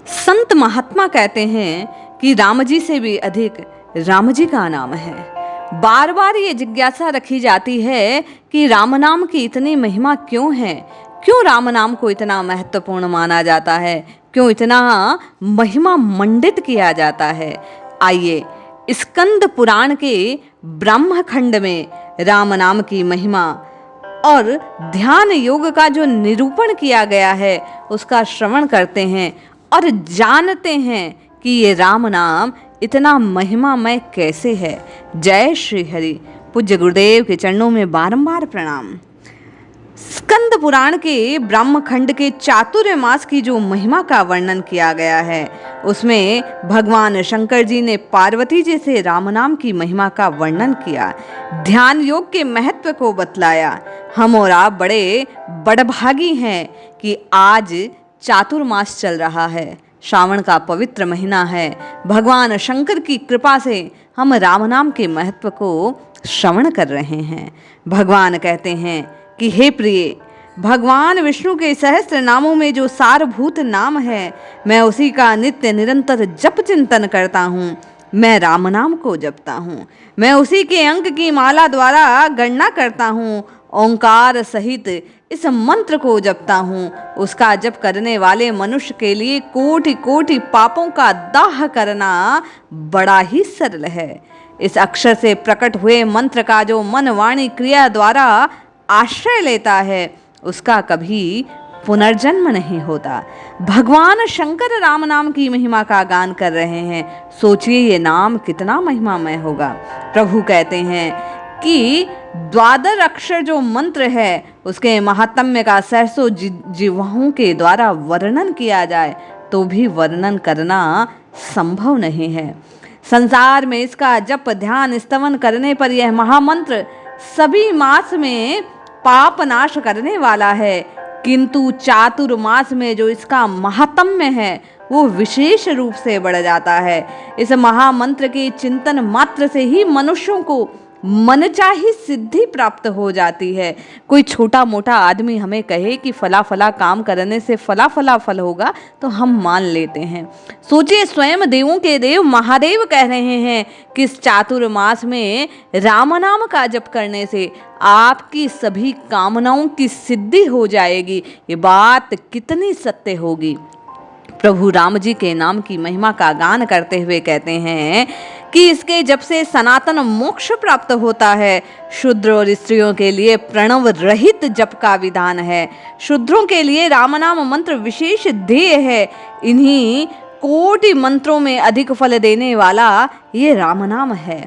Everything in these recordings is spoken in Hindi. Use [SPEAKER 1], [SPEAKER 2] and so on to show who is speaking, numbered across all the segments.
[SPEAKER 1] संत महात्मा कहते हैं कि राम जी से भी अधिक राम जी का नाम है। बार बार ये जिज्ञासा रखी जाती है कि राम नाम की इतनी महिमा क्यों है, क्यों राम नाम को इतना महत्वपूर्ण माना जाता है, क्यों इतना महिमा मंडित किया जाता है। आइए स्कंद पुराण के ब्रह्म खंड में राम नाम की महिमा और ध्यान योग का जो निरूपण किया गया है उसका श्रवण करते हैं और जानते हैं कि ये राम नाम इतना महिमामय कैसे है। जय श्री हरि। पूज्य गुरुदेव के चरणों में बारंबार प्रणाम। स्कंद पुराण के ब्रह्म खंड के चातुर्य मास की जो महिमा का वर्णन किया गया है उसमें भगवान शंकर जी ने पार्वती जी से राम नाम की महिमा का वर्णन किया, ध्यान योग के महत्व को बतलाया। हम और आप बड़े बड़भागी हैं कि आज चातुर्मास चल रहा है, श्रावण का पवित्र महीना है। भगवान शंकर की कृपा से हम राम नाम के महत्व को श्रवण कर रहे हैं। भगवान कहते हैं कि हे प्रिय, भगवान विष्णु के सहस्त्र नामों में जो सारभूत नाम है मैं उसी का नित्य निरंतर जप चिंतन करता हूँ। मैं राम नाम को जपता हूँ, मैं उसी के अंक की माला द्वारा गणना करता हूँ, ओंकार सहित इस मंत्र को जपता हूँ। उसका जप करने वाले मनुष्य के लिए कोटि कोटि पापों का दाह करना बड़ा ही सरल है। इस अक्षर से प्रकट हुए मंत्र का जो मन वाणी क्रिया द्वारा आश्रय लेता है उसका कभी पुनर्जन्म नहीं होता। भगवान शंकर राम नाम की महिमा का गान कर रहे हैं। सोचिए ये नाम कितना महिमामय होगा। प्रभु कहते हैं कि द्वादश अक्षर जो मंत्र है उसके महात्म्य का सहसों जिह्वाओं के द्वारा वर्णन किया जाए तो भी वर्णन करना संभव नहीं है। संसार में इसका जप ध्यान स्तवन करने पर यह महामंत्र सभी मास में पाप नाश करने वाला है, किंतु चातुर्मास में जो इसका महात्म्य है वो विशेष रूप से बढ़ जाता है। इस महामंत्र के चिंतन मात्र से ही मनुष्यों को मनचाही सिद्धि प्राप्त हो जाती है। कोई छोटा मोटा आदमी हमें कहे कि फला फला काम करने से फला फला फल होगा तो हम मान लेते हैं। सोचिए स्वयं देवों के देव महादेव कह रहे हैं कि इस चातुर्मास में राम नाम का जप करने से आपकी सभी कामनाओं की सिद्धि हो जाएगी। ये बात कितनी सत्य होगी। प्रभु राम जी के नाम की महिमा का गान करते हुए कहते हैं कि इसके जप से सनातन मोक्ष प्राप्त होता है। शूद्र और स्त्रियों के लिए प्रणव रहित जप का विधान है। शूद्रों के लिए राम नाम मंत्र विशेष ध्येय है। इन्हीं कोटि मंत्रों में अधिक फल देने वाला ये राम नाम है।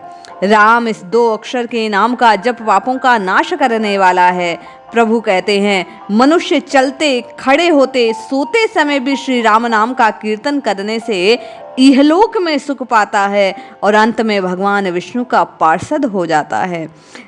[SPEAKER 1] राम इस दो अक्षर के नाम का जप पापों का नाश करने वाला है। प्रभु कहते हैं मनुष्य चलते खड़े होते सोते समय भी श्री राम नाम का कीर्तन करने से इहलोक में सुख पाता है और अंत में भगवान विष्णु का पार्षद हो जाता है।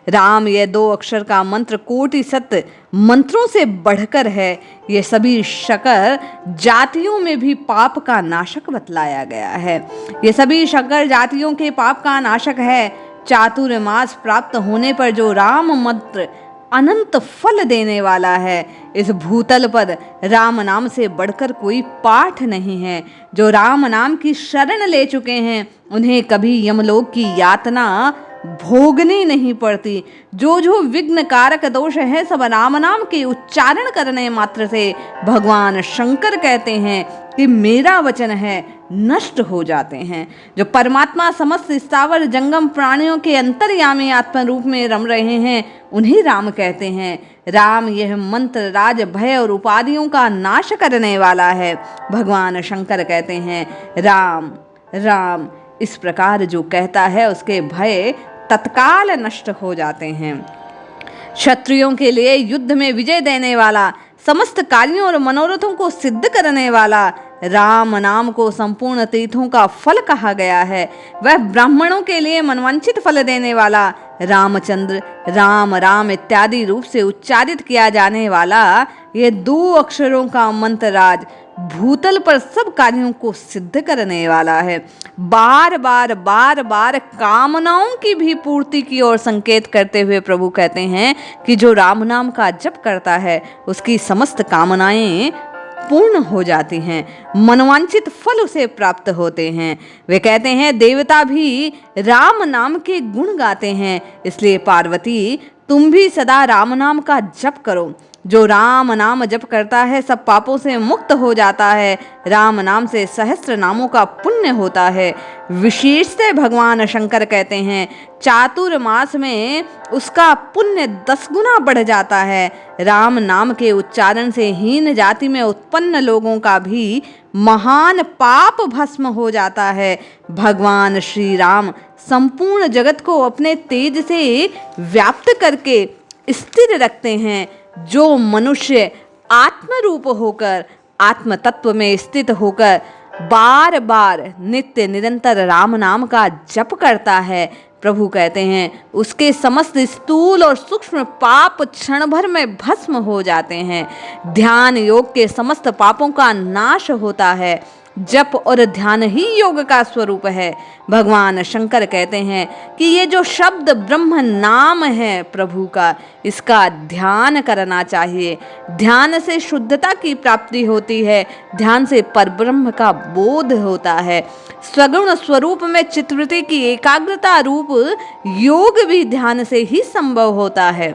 [SPEAKER 1] राम यह दो अक्षर का मंत्र कोटि सत्य मंत्रों से बढ़कर है। ये सभी शकर जातियों में भी पाप का नाशक बतलाया गया है। ये सभी शकर जातियों के पाप का नाशक है। चातुर्मास प्राप्त होने पर जो राम मंत्र अनंत फल देने वाला है। इस भूतल पर राम नाम से बढ़कर कोई पाठ नहीं है। जो राम नाम की शरण ले चुके हैं उन्हें कभी यमलोक की यातना भोगनी नहीं पड़ती। जो विघ्न कारक दोष है सब राम नाम के उच्चारण करने मात्र से भगवान शंकर कहते हैं कि मेरा वचन है नष्ट हो जाते हैं। जो परमात्मा समस्त स्थावर जंगम प्राणियों के अंतर्यामी आत्मा रूप में रम रहे हैं उन्हें राम कहते हैं। राम यह मंत्र राज भय और उपाधियों का नाश करने वाला है। भगवान शंकर कहते हैं राम राम इस प्रकार जो कहता है उसके भय तत्काल नष्ट हो जाते हैं। क्षत्रियों के लिए युद्ध में विजय देने वाला, समस्त कार्यों और मनोरथों को सिद्ध करने वाला राम नाम को संपूर्ण तीर्थों का फल कहा गया है। वह ब्राह्मणों के लिए मनवांछित फल देने वाला रामचंद्र राम राम इत्यादि रूप से उच्चारित किया जाने वाला ये दो अक्षरों का मंत्र राज भूतल पर सब कार्यों को सिद्ध करने वाला है। बार बार कामनाओं की भी पूर्ति की ओर संकेत करते हुए प्रभु कहते हैं कि जो राम नाम का जप करता है उसकी समस्त कामनाएं पूर्ण हो जाती हैं, मनोवांछित फल उसे प्राप्त होते हैं। वे कहते हैं देवता भी राम नाम के गुण गाते हैं, इसलिए पार्वती तुम भी सदा राम नाम का जप करो। जो राम नाम जप करता है सब पापों से मुक्त हो जाता है। राम नाम से सहस्त्र नामों का पुण्य होता है। विशेष से भगवान शंकर कहते हैं चातुर्मास में उसका पुण्य 10 गुना बढ़ जाता है। राम नाम के उच्चारण से हीन जाति में उत्पन्न लोगों का भी महान पाप भस्म हो जाता है। भगवान श्री राम संपूर्ण जगत को अपने तेज से व्याप्त करके स्थिर रखते हैं। जो मनुष्य आत्म रूप होकर आत्म तत्व में स्थित होकर बार बार नित्य निरंतर राम नाम का जप करता है, प्रभु कहते हैं उसके समस्त स्थूल और सूक्ष्म पाप क्षण भर में भस्म हो जाते हैं। ध्यान योग के समस्त पापों का नाश होता है। जप और ध्यान ही योग का स्वरूप है। भगवान शंकर कहते हैं कि ये जो शब्द ब्रह्म नाम है प्रभु का, इसका ध्यान करना चाहिए। ध्यान से शुद्धता की प्राप्ति होती है। ध्यान से परब्रह्म का बोध होता है। सगुण स्वरूप में चित्तवृत्ति की एकाग्रता रूप योग भी ध्यान से ही संभव होता है।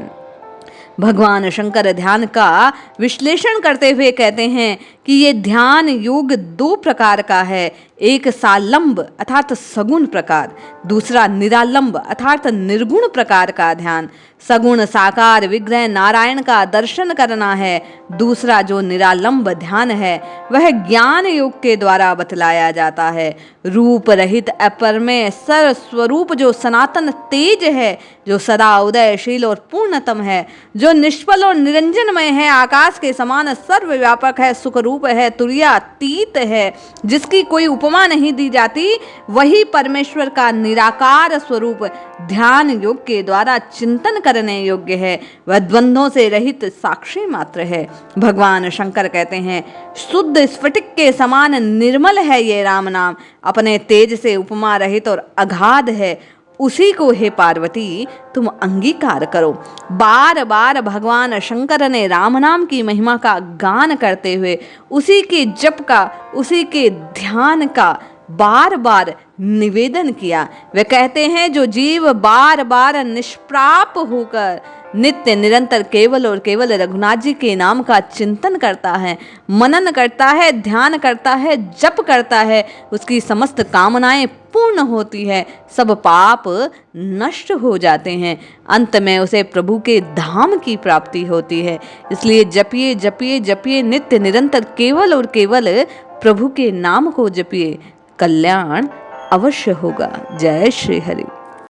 [SPEAKER 1] भगवान शंकर ध्यान का विश्लेषण करते हुए कहते हैं कि ये ध्यान योग 2 प्रकार का है। एक सालंब अर्थात सगुण प्रकार, दूसरा निरालंब अर्थात निर्गुण प्रकार का ध्यान। सगुण साकार विग्रह नारायण का दर्शन करना है। दूसरा जो निरालंब ध्यान है वह ज्ञान योग के द्वारा बतलाया जाता है। रूप रहित अपरमेय सर स्वरूप जो सनातन तेज है, जो सदा उदयशील और पूर्णतम है, जो निष्फल और निरंजनमय है, आकाश के समान सर्वव्यापक है, सुखरूप है, तुरीयातीत है, जिसकी कोई उपमा नहीं दी जाती, वही परमेश्वर का निराकार स्वरूप ध्यान योग के द्वारा चिंतन करने योग्य है। वह द्वंद्वों से रहित साक्षी मात्र है। भगवान शंकर कहते हैं शुद्ध स्फटिक के समान निर्मल है ये राम नाम, अपने तेज से उपमा रहित और अगाध है। उसी को हे पार्वती तुम अंगीकार करो। बार बार भगवान शंकर ने राम नाम की महिमा का गान करते हुए उसी के जप का, उसी के ध्यान का बार बार निवेदन किया। वे कहते हैं जो जीव बार बार निष्प्राप होकर नित्य निरंतर केवल और केवल रघुनाथ जी के नाम का चिंतन करता है, मनन करता है, ध्यान करता है, जप करता है, उसकी समस्त कामनाएं पूर्ण होती है, सब पाप नष्ट हो जाते हैं। अंत में उसे प्रभु के धाम की प्राप्ति होती है। इसलिए जपिए जपिए जपिए नित्य निरंतर केवल और केवल प्रभु के नाम को जपिए, कल्याण अवश्य होगा। जय श्री हरि।